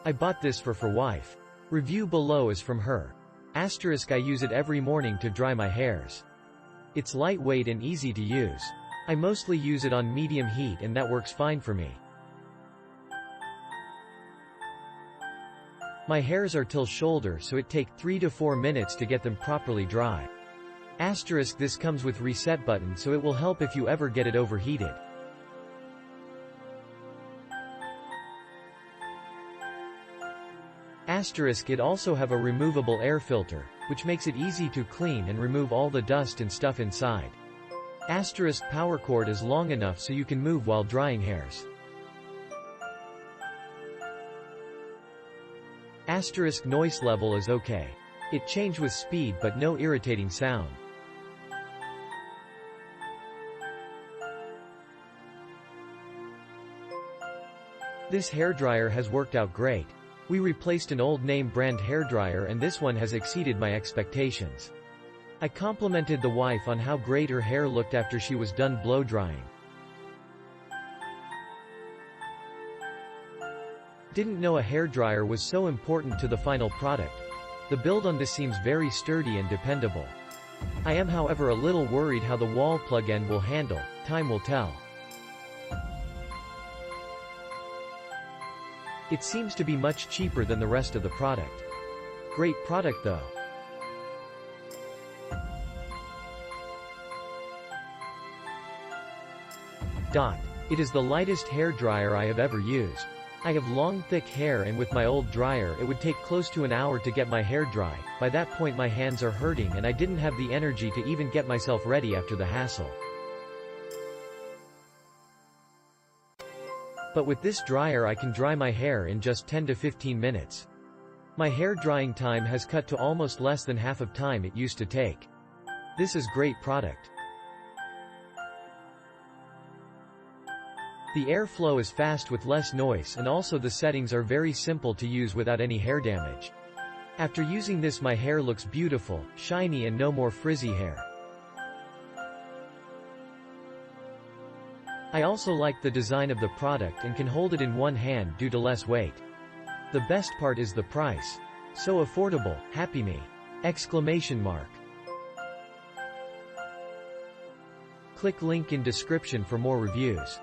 I bought this for wife. Review below is from her. Asterisk I use it every morning to dry my hairs. It's lightweight and easy to use. I mostly use it on medium heat and that works fine for me. My hairs are till shoulder so it take 3 to 4 minutes to get them properly dry. Asterisk this comes with reset button so it will help if you ever get it overheated. Asterisk it also have a removable air filter, which makes it easy to clean and remove all the dust and stuff inside. Asterisk power cord is long enough so you can move while drying hairs. Asterisk noise level is okay. It change with speed but no irritating sound. This hairdryer has worked out great. We replaced an old name brand hairdryer and this one has exceeded my expectations. I complimented the wife on how great her hair looked after she was done blow drying. Didn't know a hairdryer was so important to the final product. The build on this seems very sturdy and dependable. I am however a little worried how the wall plug end will handle, time will tell. It seems to be much cheaper than the rest of the product. Great product though. It is the lightest hairdryer I have ever used. I have long thick hair and with my old dryer it would take close to an hour to get my hair dry. By that point my hands are hurting and I didn't have the energy to even get myself ready after the hassle. But with this dryer I can dry my hair in just 10 to 15 minutes. My hair drying time has cut to almost less than half of time it used to take. This is great product. The airflow is fast with less noise and also the settings are very simple to use without any hair damage. After using this my hair looks beautiful, shiny and no more frizzy hair. I also like the design of the product and can hold it in one hand due to less weight. The best part is the price. So affordable, happy me! Exclamation mark. Click link in description for more reviews.